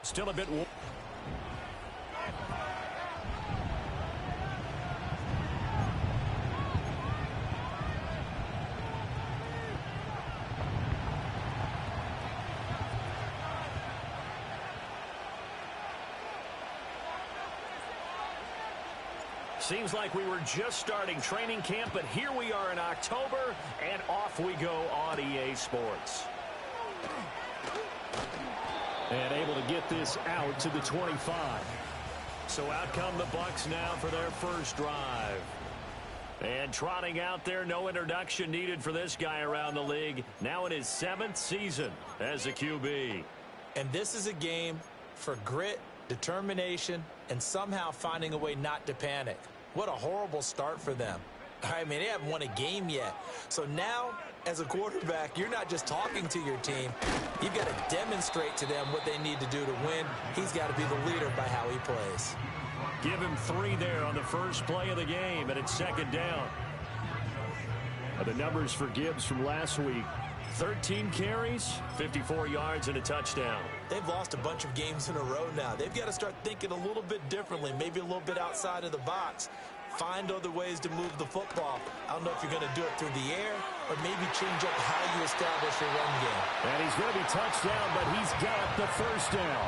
Still a bit warm. Seems like we were just starting training camp, but here we are in October, and off we go on EA Sports. And able to get this out to the 25. So out come the Bucs now for their first drive. And trotting out there, no introduction needed for this guy around the league. Now in his 7th season as a QB. And this is a game for grit, determination, and somehow finding a way not to panic. What a horrible start for them. I mean, they haven't won a game yet. So now, as a quarterback, you're not just talking to your team. You've got to demonstrate to them what they need to do to win. He's got to be the leader by how he plays. Give him 3 there on the first play of the game, and it's 2nd down. The numbers for Gibbs from last week. 13 carries, 54 yards, and a touchdown. They've lost a bunch of games in a row now. They've got to start thinking a little bit differently, maybe a little bit outside of the box. Find other ways to move the football. I don't know if you're going to do it through the air or maybe change up how you establish your run game. And he's going to be touched down, but he's got the first down.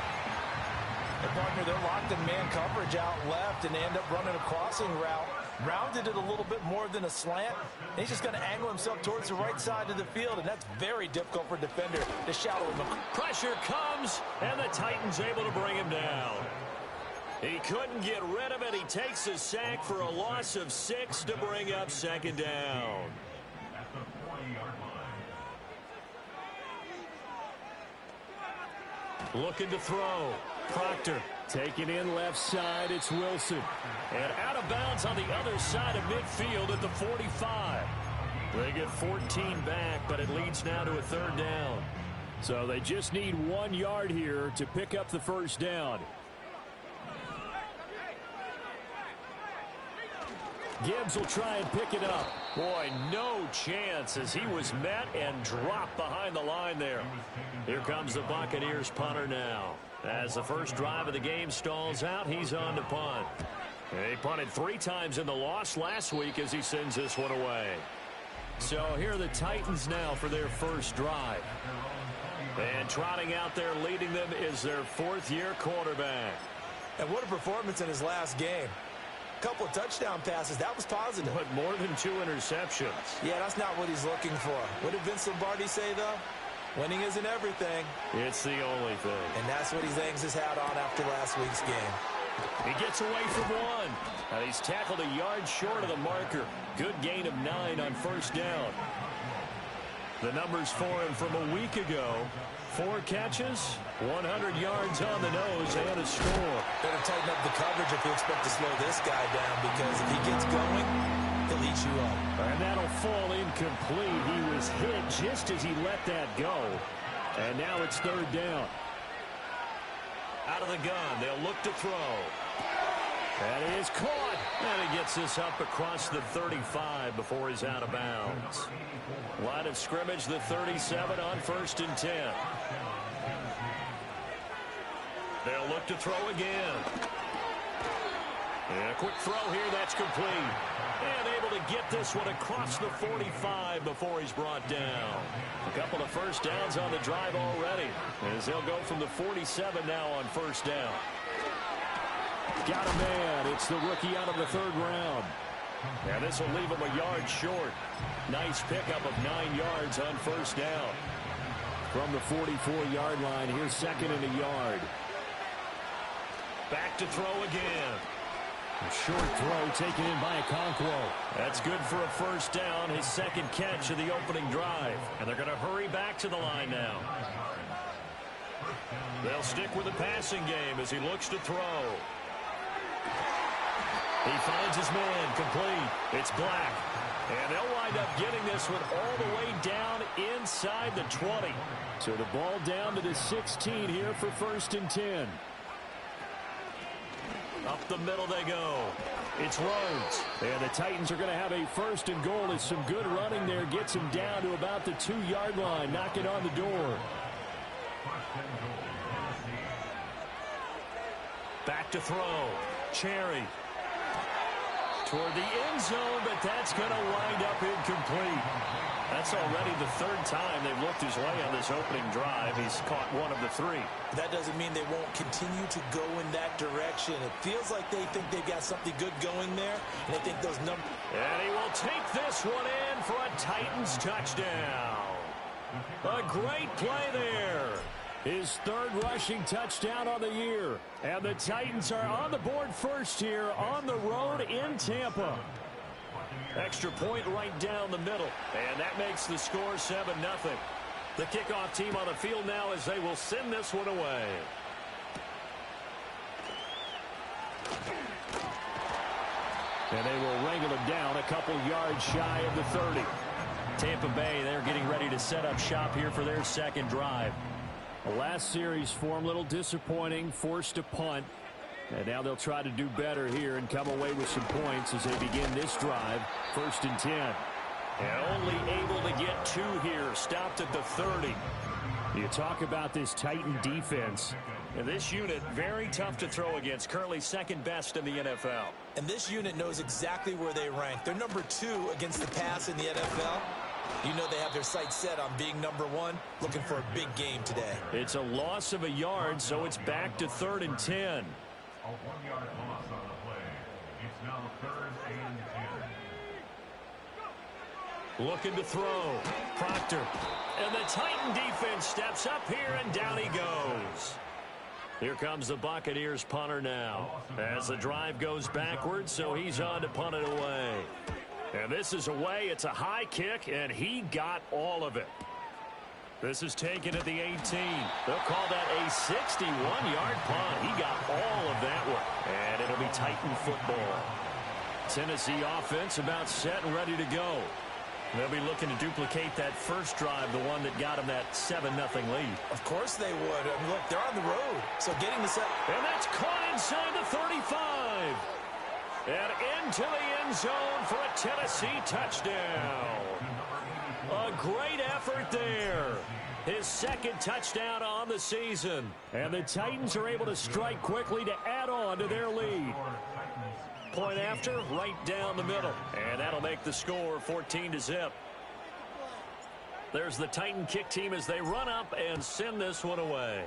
And partner, they're locked in man coverage out left, and they end up running a crossing route. Rounded it a little bit more than a slant. And he's just going to angle himself towards the right side of the field, and that's very difficult for a defender to shadow him. Pressure comes, and the Titans able to bring him down. He couldn't get rid of it. He takes a sack for a loss of 6 to bring up 2nd down. Looking to throw. Proctor taking in left side. It's Wilson. And out of bounds on the other side of midfield at the 45. They get 14 back, but it leads now to a 3rd down. So they just need 1 yard here to pick up the first down. Gibbs will try and pick it up. Boy, no chance as he was met and dropped behind the line there. Here comes the Buccaneers punter now. As the first drive of the game stalls out, he's on to punt. He punted 3 times in the loss last week as he sends this one away. So here are the Titans now for their first drive. And trotting out there leading them is their 4th-year quarterback. And what a performance in his last game. Couple of touchdown passes. That was positive. But more than 2 interceptions. Yeah, that's not what he's looking for. What did Vince Lombardi say, though? Winning isn't everything. It's the only thing. And that's what he hangs his hat on after last week's game. He gets away from 1. And he's tackled a yard short of the marker. Good gain of 9 on first down. The numbers for him from a week ago. 4 catches, 100 yards on the nose, and a score. Better tighten up the coverage if you expect to slow this guy down, because if he gets going, he'll eat you up. And that'll fall incomplete. He was hit just as he let that go. And now it's 3rd down. Out of the gun, they'll look to throw. That is caught. And he gets this up across the 35 before he's out of bounds. Line of scrimmage, the 37 on 1st and 10. They'll look to throw again. And a quick throw here, that's complete. And able to get this one across the 45 before he's brought down. A couple of first downs on the drive already, as they'll go from the 47 now on first down. Got a man. It's the rookie out of the 3rd round. And this will leave him a yard short. Nice pickup of 9 yards on first down. From the 44-yard line, here's 2nd and a yard. Back to throw again. A short throw taken in by Okonkwo. That's good for a first down, his 2nd catch of the opening drive. And they're going to hurry back to the line now. They'll stick with the passing game as he looks to throw. He finds his man, complete. It's Black. And they'll wind up getting this one all the way down inside the 20. So the ball down to the 16 here for 1st and 10. Up the middle they go. It's Rhodes. And the Titans are going to have a 1st and goal as some good running there gets him down to about the 2-yard line, knocking on the door. Back to throw. Cherry. Toward the end zone, but that's going to wind up incomplete. That's already the third time they've looked his way on this opening drive. He's caught one of the three. That doesn't mean they won't continue to go in that direction. It feels like they think they've got something good going there, and they think those numbers. And he will take this one in for a Titans touchdown. A great play there. His third rushing touchdown on the year. And the Titans are on the board first here on the road in Tampa. Extra point right down the middle. And that makes the score 7-0. The kickoff team on the field now as they will send this one away. And they will wrangle it down a couple yards shy of the 30. Tampa Bay, they're getting ready to set up shop here for their second drive. The last series for them, a little disappointing, forced to punt. And now they'll try to do better here and come away with some points as they begin this drive. 1st and 10. And only able to get 2 here. Stopped at the 30. You talk about this Titan defense. And this unit, very tough to throw against. Currently second best in the NFL. And this unit knows exactly where they rank. They're number 2 against the pass in the NFL. You know they have their sights set on being number 1, looking for a big game today. It's a loss of a yard, so it's back to 3rd and 10. A 1-yard loss on the play. It's now 3rd and 10. Looking to throw. Proctor. And the Titan defense steps up here, and down he goes. Here comes the Buccaneers punter now. As the drive goes backwards, so he's on to punt it away. And this is away. It's a high kick, and he got all of it. This is taken at the 18. They'll call that a 61-yard punt. He got all of that one. And it'll be Titan football. Tennessee offense about set and ready to go. They'll be looking to duplicate that first drive, the one that got them that 7-0 lead. Of course they would. I mean, look, they're on the road. So getting this up. And that's caught inside the 35. And into the end zone for a Tennessee touchdown. A great effort there. His second touchdown on the season. And the Titans are able to strike quickly to add on to their lead. Point after, right down the middle. And that'll make the score 14-0. There's the Titan kick team as they run up and send this one away.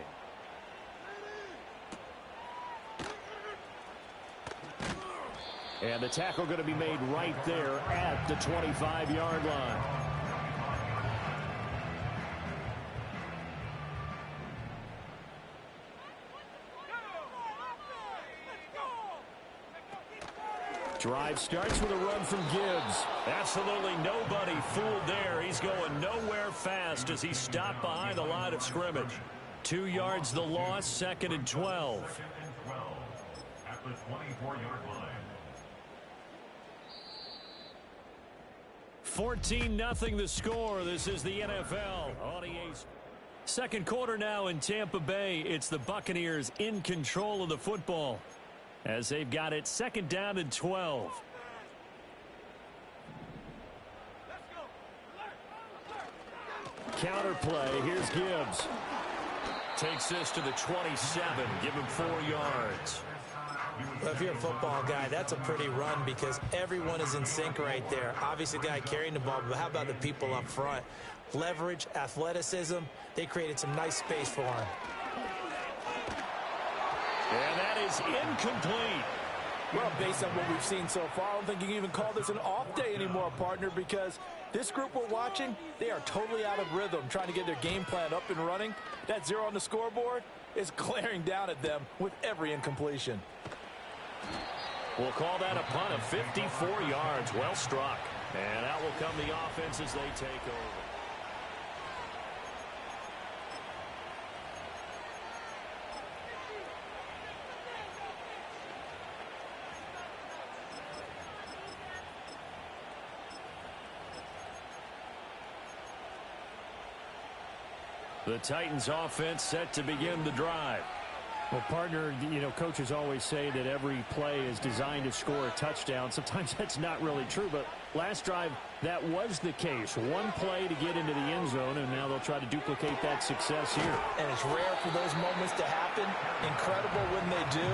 And the tackle going to be made right there at the 25-yard line. Drive starts with a run from Gibbs. Absolutely nobody fooled there. He's going nowhere fast as he stopped behind the line of scrimmage. 2 yards the loss, 2nd and 12. 2nd and 12 at the 24-yard line. 14-0 the score. This is the NFL on EA. Second quarter now in Tampa Bay. It's the Buccaneers in control of the football as they've got it 2nd down and 12. Counter play. Here's Gibbs. Takes this to the 27. Give him 4 yards. Well, if you're a football guy, that's a pretty run because everyone is in sync right there. Obviously, the guy carrying the ball, but how about the people up front? Leverage, athleticism, they created some nice space for him. And that is incomplete. Well, based on what we've seen so far, I don't think you can even call this an off day anymore, partner, because this group we're watching, they are totally out of rhythm, trying to get their game plan up and running. That 0 on the scoreboard is glaring down at them with every incompletion. We'll call that a punt of 54 yards. Well struck. And out will come the offense as they take over. The Titans offense set to begin the drive. Well, partner, you know, coaches always say that every play is designed to score a touchdown. Sometimes that's not really true, but Last drive, that was the case. One play to get into the end zone, and now they'll try to duplicate that success here. And it's rare for those moments to happen. Incredible when they do.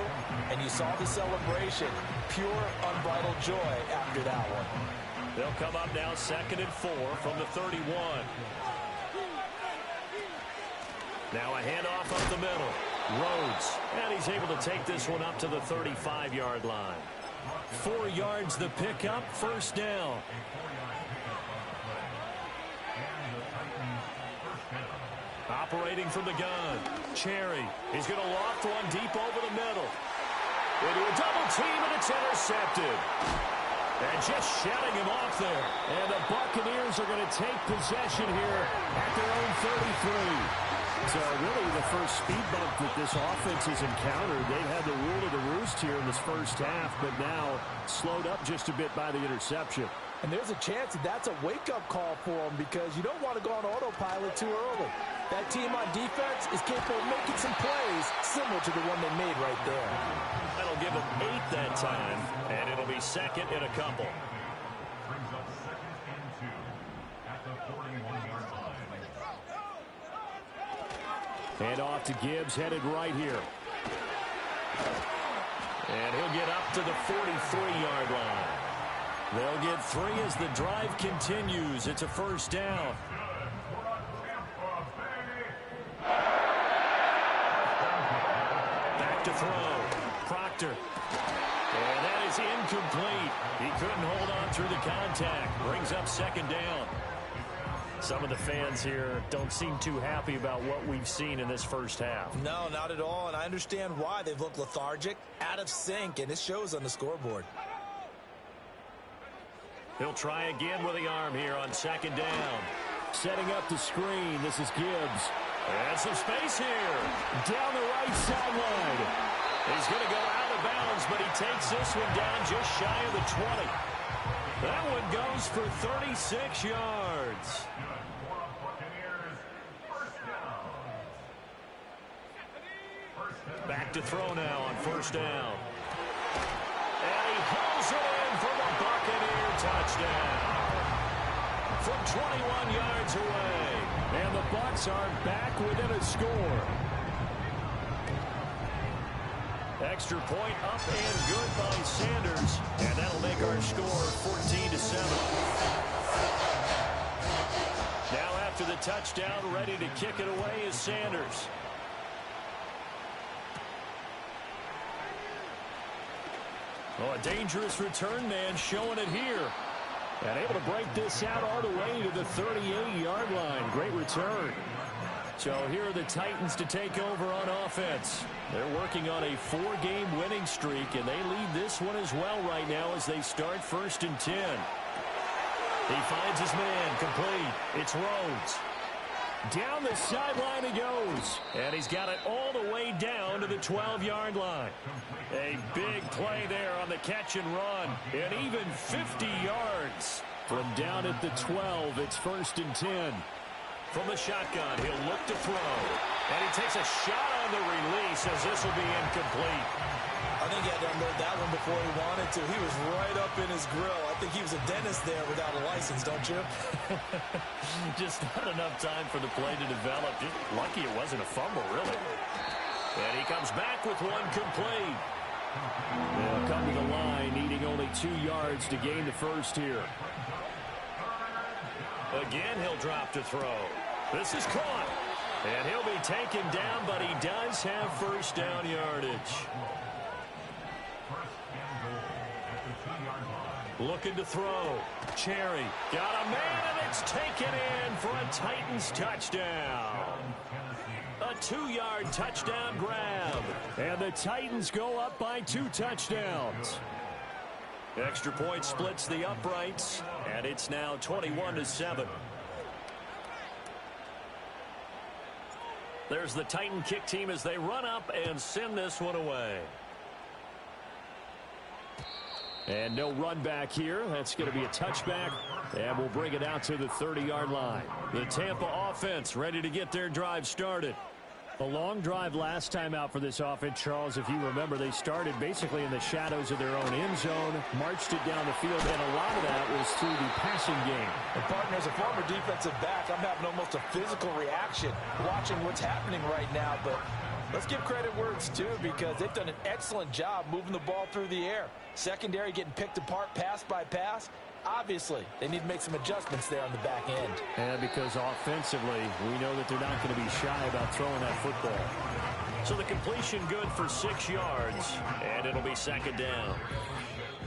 And you saw the celebration. Pure, unbridled joy after that one. They'll come up now 2nd and 4 from the 31. Now a handoff up the middle. Rhodes. And he's able to take this one up to the 35-yard line. 4 yards the pickup, first down. Operating from the gun. Cherry. He's going to loft one deep over the middle. Into a double team, and it's intercepted. And just shutting him off there. And the Buccaneers are going to take possession here at their own 33. So really the first speed bump that this offense has encountered. They've had the rule of the roost here in this first half, but now slowed up just a bit by the interception. And there's a chance that that's a wake-up call for them because you don't want to go on autopilot too early. That team on defense is capable of making some plays similar to the one they made right there. That'll give them 8 that time, and it'll be 2nd and a couple. Brings up 2nd and 2 at the 41-yard line. Hand off to Gibbs, headed right here. And he'll get up to the 43-yard line. They'll get 3 as the drive continues. It's a first down. Back to throw. Proctor. And that is incomplete. He couldn't hold on through the contact. Brings up 2nd down. Some of the fans here don't seem too happy about what we've seen in this first half. No, not at all, and I understand why. They've looked lethargic, out of sync, and it shows on the scoreboard. He'll try again with the arm here on 2nd down. Setting up the screen, this is Gibbs. And some space here. Down the right sideline. He's going to go out of bounds, but he takes this one down just shy of the 20. That one goes for 36 yards. Back to throw now on first down. And he hauls it in for the Buccaneer touchdown. From 21 yards away. And the Bucs are back within a score. Extra point up and good by Sanders. And that'll make our score 14-7. Now after the touchdown, ready to kick it away is Sanders. Oh, a dangerous return man showing it here. And able to break this out all the way to the 38-yard line. Great return. So here are the Titans to take over on offense. They're working on a 4-game winning streak, and they lead this one as well right now as they start 1st and 10. He finds his man, complete. It's Rhodes. Down the sideline he goes. And he's got it all the way down to the 12-yard line. A big play there on the catch and run. And even 50 yards. From down at the 12, it's 1st and 10. From the shotgun, he'll look to throw. And he takes a shot on the release as this will be incomplete. I think he had to unload that one before he wanted to. He was right up in his grill. I think he was a dentist there without a license, don't you? Just not enough time for the play to develop. Just lucky it wasn't a fumble, really. And he comes back with one complete. They'll come to the line, needing only 2 yards to gain the first here. Again, he'll drop to throw. This is caught. And he'll be taken down, but he does have first down yardage. Looking to throw. Cherry got a man, and it's taken in for a Titans touchdown. A 2-yard touchdown grab. And the Titans go up by 2 touchdowns. Extra point splits the uprights, and it's now 21-7. There's the Titan kick team as they run up and send this one away. And no run back here. That's going to be a touchback, and we'll bring it out to the 30-yard line. The Tampa offense ready to get their drive started. A long drive last time out for this offense, Charles. If you remember, they started basically in the shadows of their own end zone, marched it down the field, and a lot of that was through the passing game. And partner, as a former defensive back, I'm having almost a physical reaction watching what's happening right now. But let's give credit where it's due, because they've done an excellent job moving the ball through the air. Secondary getting picked apart pass by pass. Obviously, they need to make some adjustments there on the back end. And because offensively, we know that they're not going to be shy about throwing that football. So the completion good for 6 yards, and it'll be second down.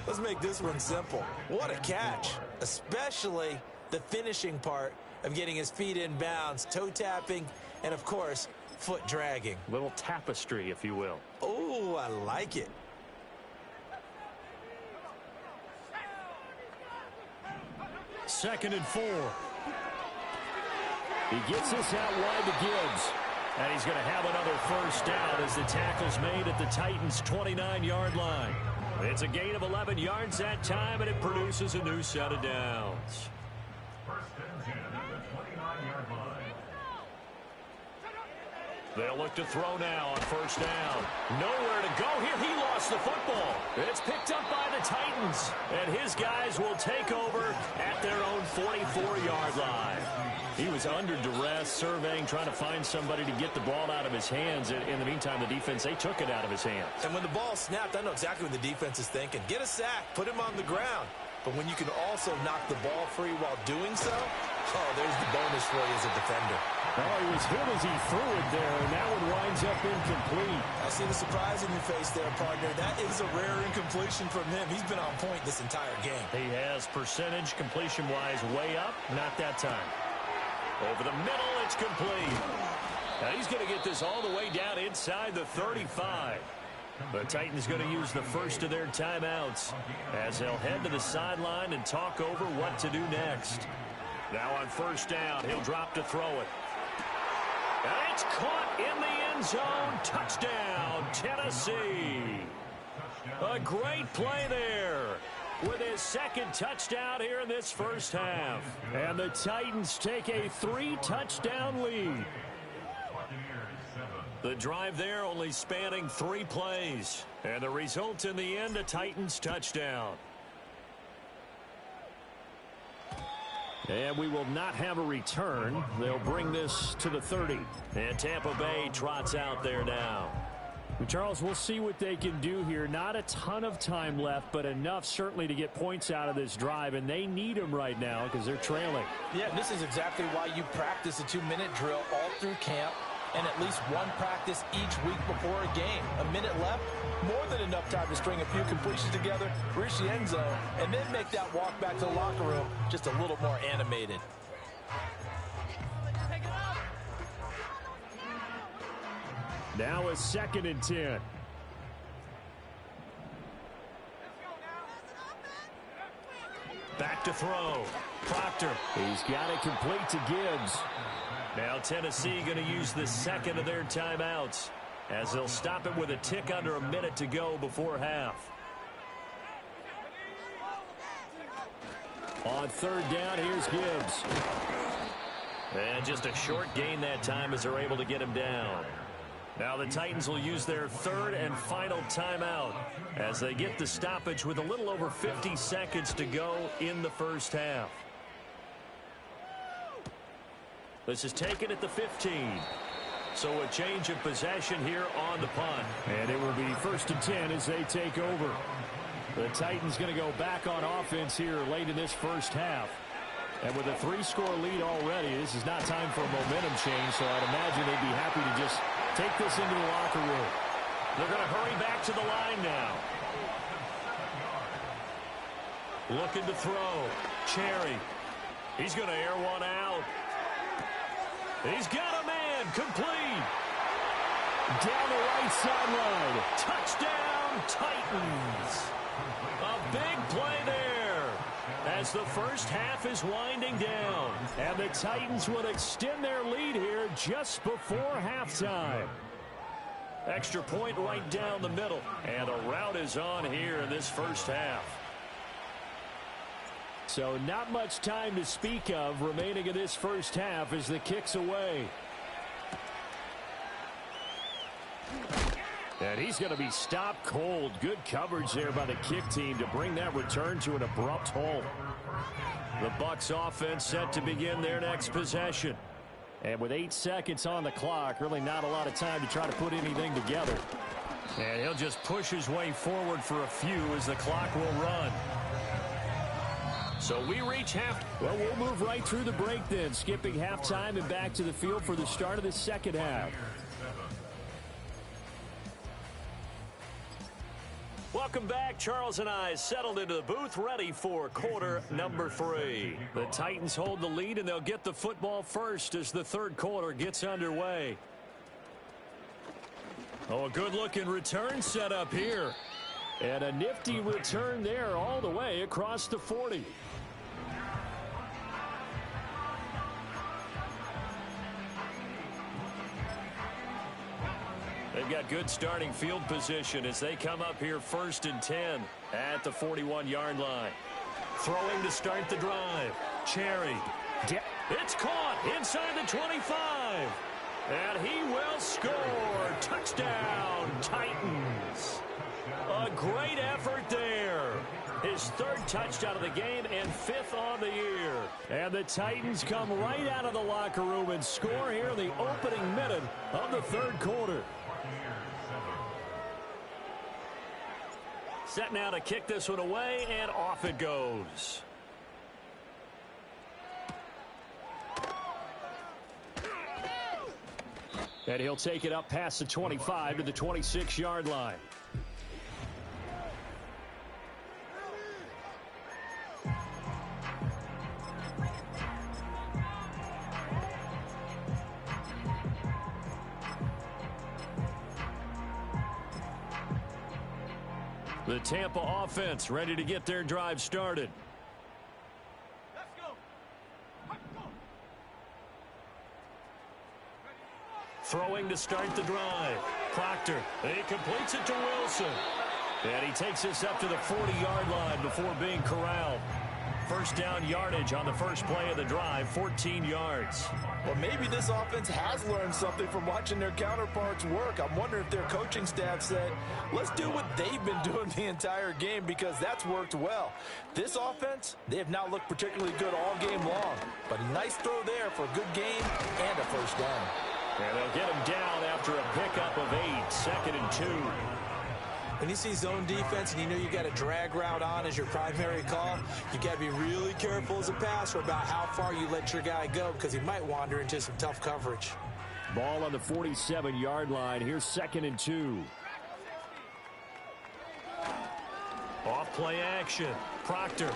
Let's make this one simple. What a catch, especially the finishing part of getting his feet in bounds, toe tapping, and of course, foot dragging. Little tapestry, if you will. Oh, I like it. Second and 4. He gets this out wide to Gibbs. And he's going to have another first down as the tackle's made at the Titans' 29-yard line. It's a gain of 11 yards that time, and it produces a new set of downs. First and 10 at the 29-yard line. They'll look to throw now on first down. Nowhere to go here. He lost the football. It's picked up by the Titans. And his guys will take over at their own 44-yard line. He was under duress, surveying, trying to find somebody to get the ball out of his hands. In the meantime, the defense, they took it out of his hands. And when the ball snapped, I know exactly what the defense is thinking. Get a sack, put him on the ground. But when you can also knock the ball free while doing so, oh, there's the bonus for you as a defender. Oh, he was hit as he threw it there, and that one winds up incomplete. I see the surprise in your face there, partner. That is a rare incompletion from him. He's been on point this entire game. He has percentage completion-wise way up, not that time. Over the middle, it's complete. Now he's going to get this all the way down inside the 35. The Titans going to use the first of their timeouts as they'll head to the sideline and talk over what to do next. Now on first down, he'll drop to throw it. And it's caught in the end zone. Touchdown, Tennessee. A great play there with his second touchdown here in this first half. And the Titans take a 3-touchdown lead. The drive there only spanning 3 plays. And the result in the end, a Titans touchdown. And we will not have a return. They'll bring this to the 30. And Tampa Bay trots out there now. Charles, we'll see what they can do here. Not a ton of time left, but enough certainly to get points out of this drive. And they need them right now because they're trailing. Yeah, this is exactly why you practice a 2-minute drill all through camp, and at least one practice each week before a game. A minute left, more than enough time to string a few completions together, reach the end zone, and then make that walk back to the locker room just a little more animated. Now a second and 10. Back to throw. Proctor. He's got it complete to Gibbs. Now Tennessee going to use the second of their timeouts as they'll stop it with a tick under a minute to go before half. On third down, here's Gibbs. And just a short gain that time as they're able to get him down. Now the Titans will use their third and final timeout as they get the stoppage with a little over 50 seconds to go in the first half. This is taken at the 15. So a change of possession here on the punt. And it will be first and 10 as they take over. The Titans going to go back on offense here late in this first half. And with a 3-score lead already, this is not time for a momentum change, so I'd imagine they'd be happy to just take this into the locker room. They're going to hurry back to the line now. Looking to throw. Cherry. He's going to air one out. He's got a man. Complete. Down the right sideline. Touchdown, Titans. A big play there as the first half is winding down. And the Titans will extend their lead here just before halftime. Extra point right down the middle. And a rout is on here in this first half. So not much time to speak of remaining in this first half as the kick's away. And he's going to be stopped cold. Good coverage there by the kick team to bring that return to an abrupt halt. The Bucs offense set to begin their next possession. And with 8 seconds on the clock, really not a lot of time to try to put anything together. And he'll just push his way forward for a few as the clock will run. So we reach half. Well, we'll move right through the break then, skipping halftime and back to the field for the start of the second half. Welcome back. Charles and I settled into the booth, ready for quarter number 3. The Titans hold the lead, and they'll get the football first as the third quarter gets underway. Oh, a good-looking return set up here. And a nifty return there all the way across the 40. They've got good starting field position as they come up here 1st and 10 at the 41-yard line. Throwing to start the drive. Cherry. It's caught inside the 25. And he will score. Touchdown, Titans. A great effort there. His 3rd touchdown of the game and 5th on the year. And the Titans come right out of the locker room and score here in the opening minute of the 3rd quarter. Set now to kick this one away, and off it goes. And he'll take it up past the 25 to the 26-yard line. The Tampa offense ready to get their drive started. Let's go. Throwing to start the drive. Proctor. He completes it to Wilson. And he takes this up to the 40-yard line before being corralled. First down yardage on the first play of the drive, 14 yards. Well, maybe this offense has learned something from watching their counterparts work. I'm wondering if their coaching staff said, let's do what they've been doing the entire game, because that's worked well. This offense, they have not looked particularly good all game long. But a nice throw there for a good game and a first down. And they'll get him down after a pickup of 8, 2nd and 2. When you see zone defense and you know you got a drag route on as your primary call, you got to be really careful as a passer about how far you let your guy go, because he might wander into some tough coverage. Ball on the 47-yard line. Here's 2nd and 2. Off play action. Proctor.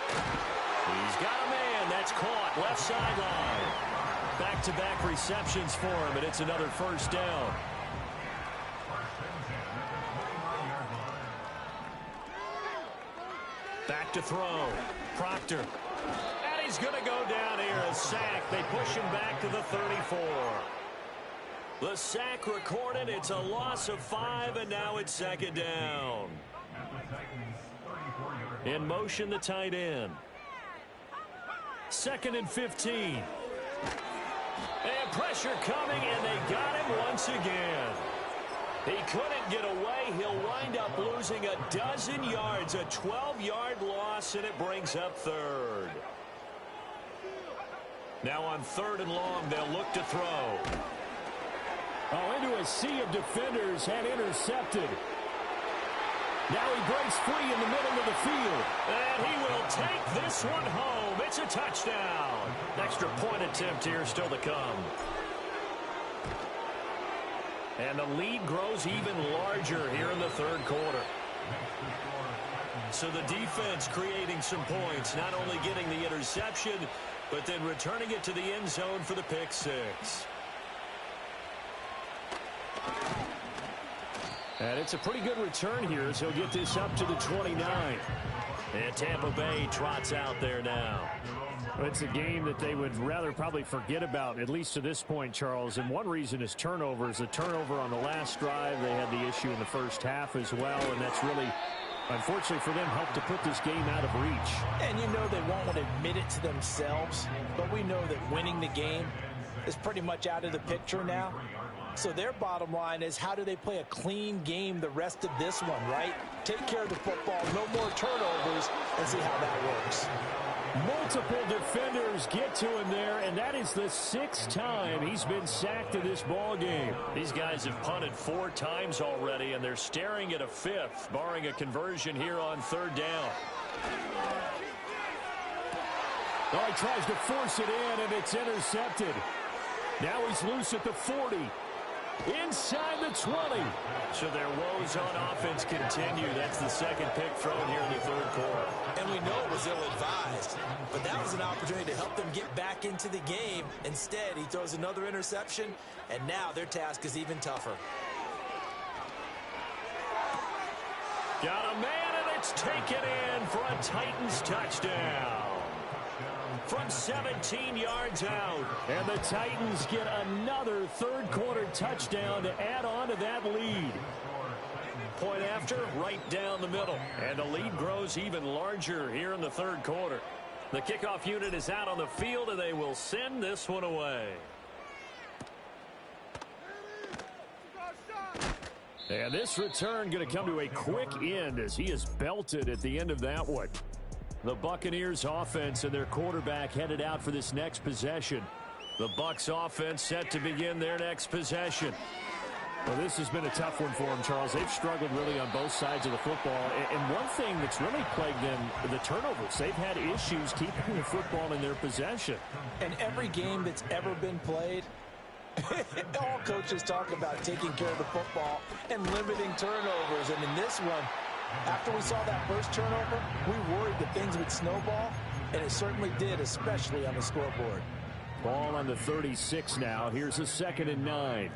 He's got a man. That's caught. Left sideline. Back-to-back receptions for him, and it's another first down. Back to throw. Proctor. And he's going to go down here. A sack. They push him back to the 34. The sack recorded. It's a loss of 5, and now it's 2nd down. In motion, the tight end. 2nd and 15. And pressure coming, and they got him once again. He couldn't get away. He'll wind up losing a dozen yards, a 12-yard loss, and it brings up 3rd. Now on 3rd and long, they'll look to throw. Oh, into a sea of defenders and intercepted. Now he breaks free in the middle of the field. And he will take this one home. It's a touchdown. Extra point attempt here still to come. And the lead grows even larger here in the 3rd quarter. So the defense creating some points, not only getting the interception, but then returning it to the end zone for the pick 6. And it's a pretty good return here as he'll get this up to the 29. And Tampa Bay trots out there now. It's a game that they would rather probably forget about, at least to this point, Charles. And one reason is turnovers. The turnover on the last drive, they had the issue in the first half as well. And that's really, unfortunately for them, helped to put this game out of reach. And you know they won't want to admit it to themselves, but we know that winning the game is pretty much out of the picture now. So their bottom line is, how do they play a clean game the rest of this one, right? Take care of the football, no more turnovers, and see how that works. Multiple defenders get to him there, and that is the 6th time he's been sacked in this ball game. These guys have punted 4 times already, and they're staring at a 5th, barring a conversion here on 3rd down. Oh, he tries to force it in, and it's intercepted. Now he's loose at the 40. Inside the 20. So their woes on offense continue. That's the 2nd pick thrown here in the 3rd quarter. And we know it was ill-advised, but that was an opportunity to help them get back into the game. Instead, he throws another interception, and now their task is even tougher. Got a man, and it's taken in for a Titans touchdown. From 17 yards out. And the Titans get another 3rd quarter touchdown to add on to that lead. Point after, right down the middle. And the lead grows even larger here in the 3rd quarter. The kickoff unit is out on the field, and they will send this one away. And this return going to come to a quick end as he is belted at the end of that one. The Buccaneers offense and their quarterback headed out for this next possession. The Bucs offense set to begin their next possession. Well, this has been a tough one for them, Charles. They've struggled really on both sides of the football. And one thing that's really plagued them, the turnovers. They've had issues keeping the football in their possession. And every game that's ever been played, all coaches talk about taking care of the football and limiting turnovers. And in this one, after we saw that first turnover, we worried that things would snowball, and it certainly did, especially on the scoreboard. Ball on the 36 now. Here's a 2nd and 9.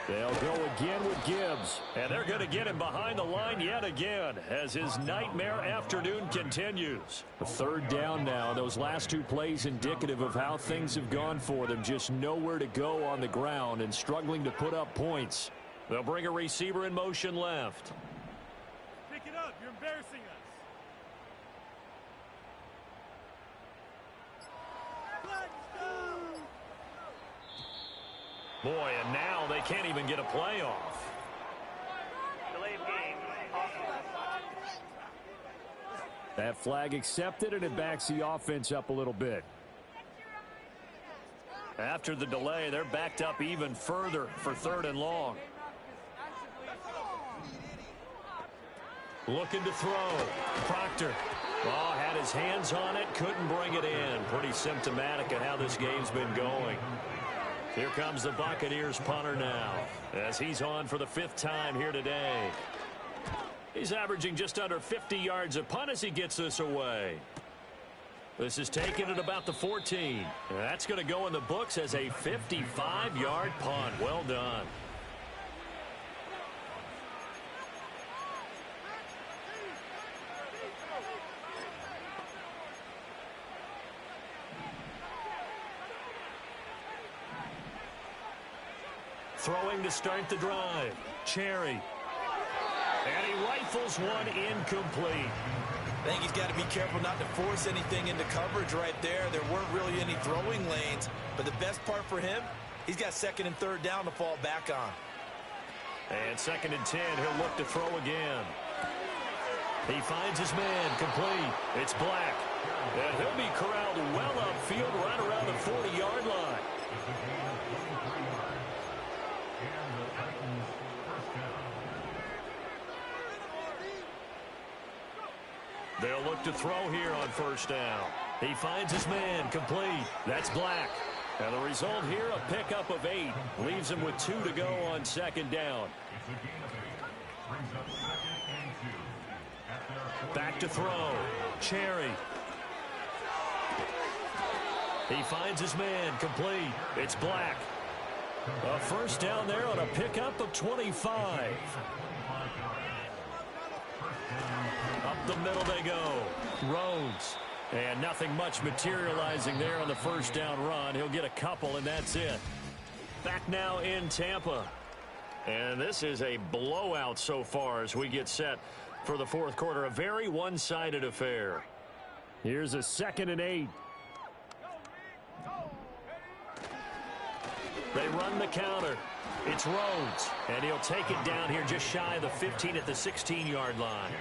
They'll go again with Gibbs. And they're going to get him behind the line yet again as his nightmare afternoon continues. A 3rd down now. Those last 2 plays indicative of how things have gone for them. Just nowhere to go on the ground and struggling to put up points. They'll bring a receiver in motion left. Pick it up. You're embarrassing us. Boy, and now they can't even get a play off. Delay of game. That flag accepted, and it backs the offense up a little bit. After the delay, they're backed up even further for 3rd and long. Looking to throw. Proctor. Oh, had his hands on it. Couldn't bring it in. Pretty symptomatic of how this game's been going. Here comes the Buccaneers punter now as he's on for the 5th time here today. He's averaging just under 50 yards a punt as he gets this away. This is taken at about the 14. And that's going to go in the books as a 55-yard punt. Well done. Throwing to start the drive. Cherry. And he rifles one incomplete. I think he's got to be careful not to force anything into coverage right there. There weren't really any throwing lanes. But the best part for him, he's got 2nd and 3rd down to fall back on. And 2nd and 10, he'll look to throw again. He finds his man complete. It's Black. And he'll be corralled well upfield right around the 40-yard line. They'll look to throw here on 1st down. He finds his man complete. That's Black. And the result here, a pickup of 8. Leaves him with 2 to go on 2nd down. Back to throw. Cherry. He finds his man complete. It's Black. A 1st down there on a pickup of 25. Up the middle they go. Rhodes. And nothing much materializing there on the 1st down run. He'll get a couple, and that's it. Back now in Tampa. And this is a blowout so far as we get set for the 4th quarter. A very one-sided affair. Here's a 2nd and 8. They run the counter. It's Rhodes, and he'll take it down here just shy of the 15 at the 16-yard line.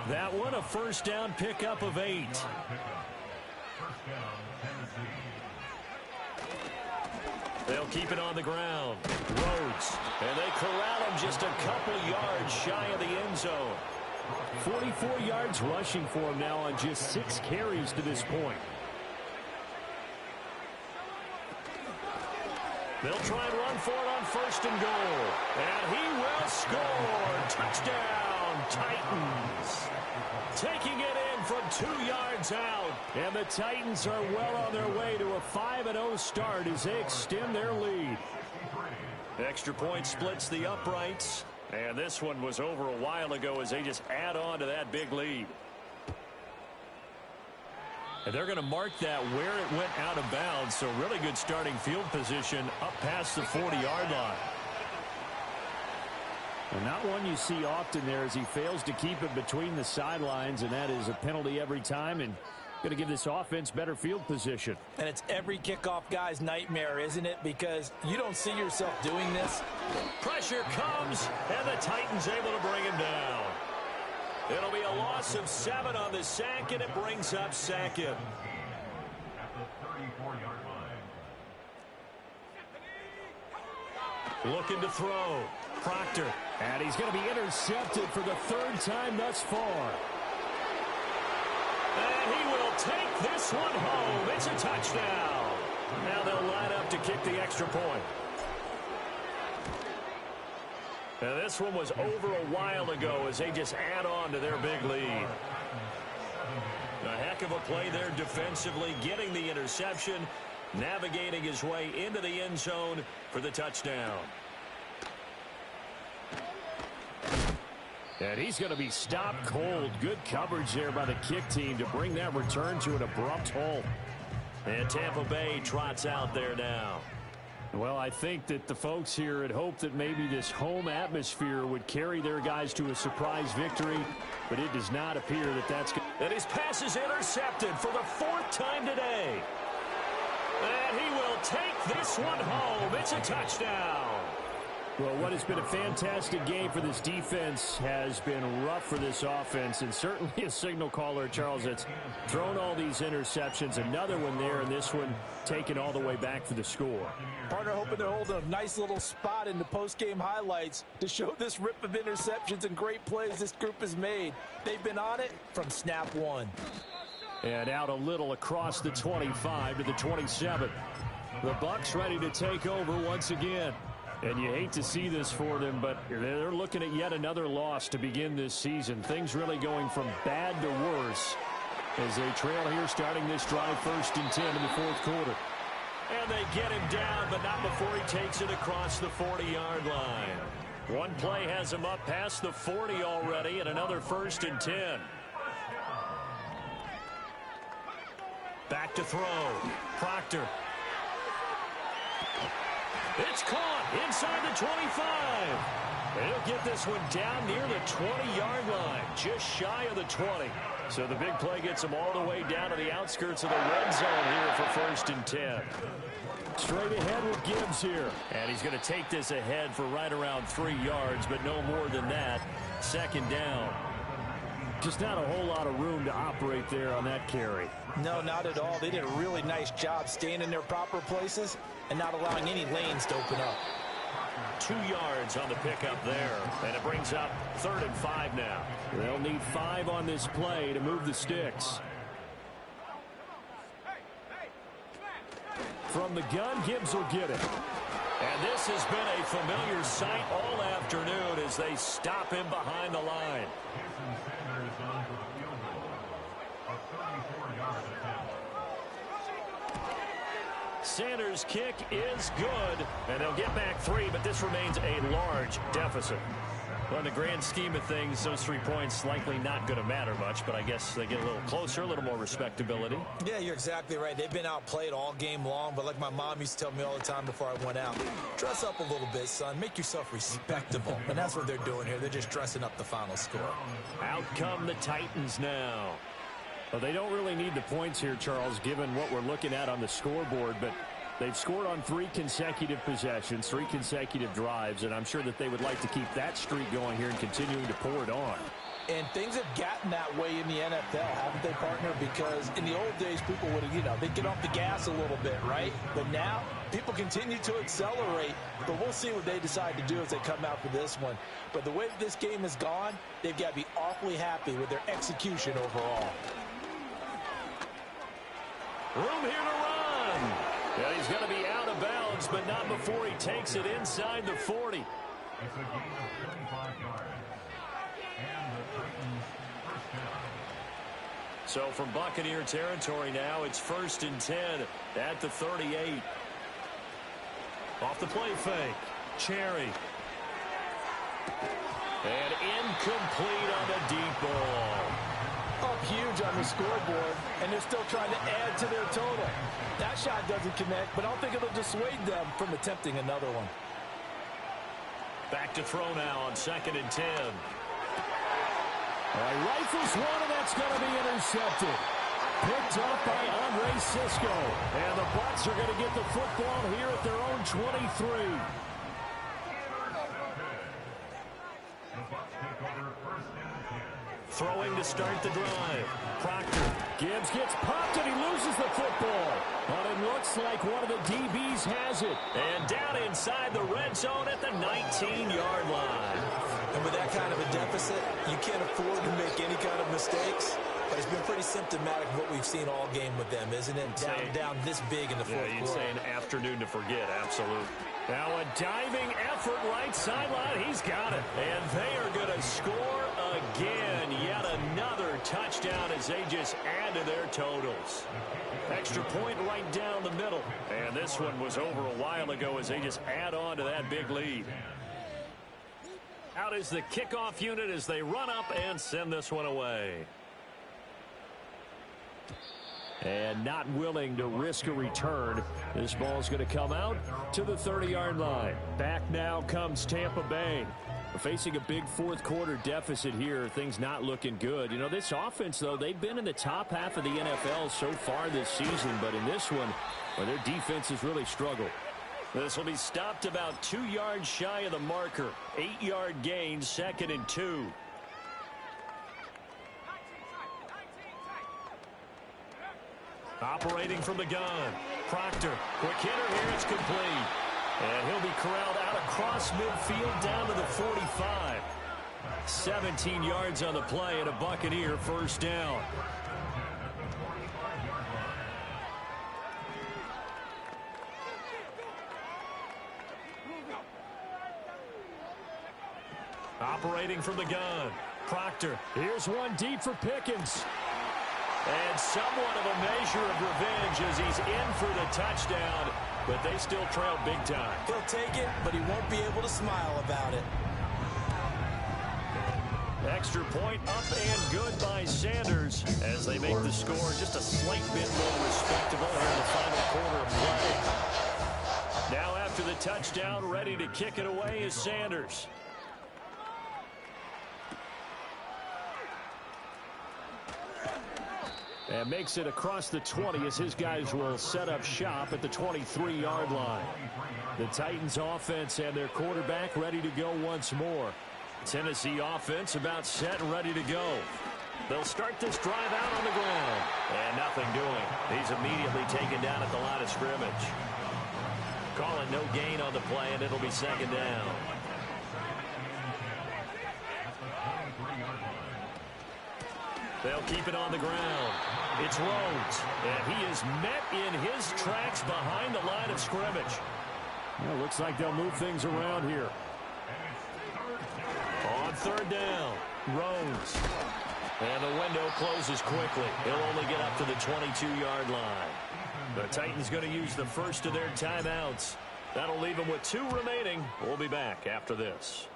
That one, a first down pickup of 8. They'll keep it on the ground. Rhodes, and they corral him just a couple yards shy of the end zone. 44 yards rushing for him now on just 6 carries to this point. They'll try and run for it on first and goal. And he will score. Touchdown, Titans. Taking it in from 2 yards out. And the Titans are well on their way to a 5-0 start as they extend their lead. Extra point splits the uprights. And this one was over a while ago as they just add on to that big lead. And they're going to mark that where it went out of bounds. So really good starting field position up past the 40-yard line. And not one you see often there as he fails to keep it between the sidelines, and that is a penalty every time and going to give this offense better field position. And it's every kickoff guy's nightmare, isn't it? Because you don't see yourself doing this. Pressure comes, and the Titans able to bring him down. It'll be a loss of 7 on the sack, and it brings up second. At the 34-yard line. Looking to throw. Proctor. And he's going to be intercepted for the 3rd time thus far. And he will take this one home. It's a touchdown. Now they'll line up to kick the extra point. Now this one was over a while ago as they just add on to their big lead. A heck of a play there defensively, getting the interception, navigating his way into the end zone for the touchdown. And he's going to be stopped cold. Good coverage there by the kick team to bring that return to an abrupt halt. And Tampa Bay trots out there now. Well, I think that the folks here had hoped that maybe this home atmosphere would carry their guys to a surprise victory, but it does not appear that that's going to. And his pass is intercepted for the 4th time today. And he will take this one home. It's a touchdown. Well, what has been a fantastic game for this defense has been rough for this offense, and certainly a signal caller, Charles, that's thrown all these interceptions. Another one there, and this one taken all the way back for the score. Partner hoping to hold a nice little spot in the post-game highlights to show this rip of interceptions and great plays this group has made. They've been on it from snap 1. And out a little across the 25 to the 27. The Bucs ready to take over once again. And you hate to see this for them, but they're looking at yet another loss to begin this season. Things really going from bad to worse as they trail here starting this drive 1st and 10 in the 4th quarter. And they get him down, but not before he takes it across the 40-yard line. One play has him up past the 40 already, and another 1st and 10. Back to throw. Proctor. It's caught inside the 25. He'll get this one down near the 20-yard line, just shy of the 20. So the big play gets him all the way down to the outskirts of the red zone here for 1st and 10. Straight ahead with Gibbs here. And he's going to take this ahead for right around 3 yards, but no more than that. 2nd down. Just not a whole lot of room to operate there on that carry. No, not at all. They did a really nice job staying in their proper places and not allowing any lanes to open up. 2 yards on the pickup there, and it brings up 3rd and 5 now. They'll need 5 on this play to move the sticks. From the gun, Gibbs will get it. And this has been a familiar sight all afternoon as they stop him behind the line. Sanders' kick is good, and they'll get back 3, but this remains a large deficit. Well, in the grand scheme of things, those 3 points likely not going to matter much, but I guess they get a little closer, a little more respectability. Yeah, you're exactly right. They've been outplayed all game long, but like my mom used to tell me all the time before I went out, dress up a little bit, son. Make yourself respectable. And that's what they're doing here. They're just dressing up the final score. Out come the Titans now. Well, they don't really need the points here, Charles, given what we're looking at on the scoreboard, but They've scored on 3 consecutive possessions, 3 consecutive drives, and I'm sure that they would like to keep that streak going here and continuing to pour it on. And things have gotten that way in the NFL, haven't they, partner? Because in the old days, people would have, they'd get off the gas a little bit, right? But now, people continue to accelerate. But we'll see what they decide to do as they come out for this one. But the way that this game has gone, they've got to be awfully happy with their execution overall. Room here to run. Yeah, he's going to be out of bounds, but not before he takes it inside the 40. It's a gain of 25 yards. And the Titans first down. So from Buccaneer territory now, it's 1st and 10 at the 38. Off the play fake. Cherry. And incomplete on the deep ball. Up huge on the scoreboard, and they're still trying to add to their total. That shot doesn't connect, but I don't think it'll dissuade them from attempting another one. Back to throw now on 2nd and 10. Rifles one, and that's going to be intercepted. Picked up by Andre Sisco. And the Bucs are going to get the football here at their own 23. The Bucs take over 1st and 10. Throwing to start the drive. Proctor. Gibbs gets popped, and he loses the football. But it looks like one of the DBs has it. And down inside the red zone at the 19-yard line. And with that kind of a deficit, you can't afford to make any kind of mistakes. But it's been pretty symptomatic of what we've seen all game with them, isn't it? Down this big in the fourth you'd quarter. say an afternoon to forget, absolutely. Now a diving effort right sideline. He's got it. And they are going to score again. Yet another touchdown as they just add to their totals. Extra point right down the middle. And this one was over a while ago as they just add on to that big lead. Out is the kickoff unit as they run up and send this one away. And not willing to risk a return. This ball's going to come out to the 30-yard line. Back now comes Tampa Bay. We're facing a big fourth quarter deficit here. Things not looking good. This offense, though, they've been in the top half of the NFL so far this season. But in this one, well, their defense has really struggled. This will be stopped about 2 yards shy of the marker. 8-yard gain, 2nd and 2. Operating from the gun. Proctor. Quick hitter here. It's complete. And he'll be corralled out across midfield down to the 45. 17 yards on the play and a Buccaneer first down. Operating from the gun. Proctor. Here's one deep for Pickens. And somewhat of a measure of revenge as he's in for the touchdown, but they still trail big time. He'll take it, but he won't be able to smile about it. Extra point up and good by Sanders as they make the score just a slight bit more respectable here in the final quarter of play. Now after the touchdown, ready to kick it away is Sanders. And makes it across the 20 as his guys will set up shop at the 23-yard line. The Titans offense and their quarterback ready to go once more. Tennessee offense about set and ready to go. They'll start this drive out on the ground. And nothing doing. He's immediately taken down at the line of scrimmage. Call it no gain on the play, and it'll be 2nd down. They'll keep it on the ground. It's Rhodes, and he is met in his tracks behind the line of scrimmage. Well, looks like they'll move things around here. On 3rd down, Rhodes. And the window closes quickly. He'll only get up to the 22-yard line. The Titans going to use the first of their timeouts. That'll leave them with 2 remaining. We'll be back after this.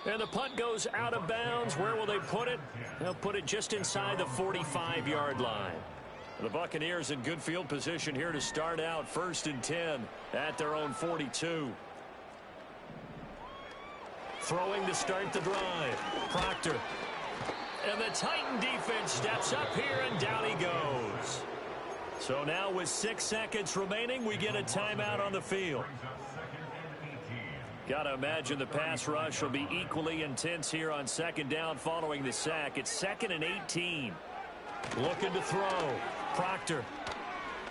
And the punt goes out of bounds. Where will they put it? They'll put it just inside the 45-yard line. The Buccaneers in good field position here to start out 1st and 10 at their own 42. Throwing to start the drive. Proctor. And the Titan defense steps up here, and down he goes. So now with 6 seconds remaining, we get a timeout on the field. Got to imagine the pass rush will be equally intense here on second down following the sack. It's 2nd and 18. Looking to throw. Proctor.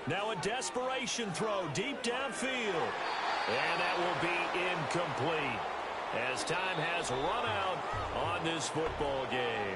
Now a desperation throw deep downfield. And that will be incomplete as time has run out on this football game.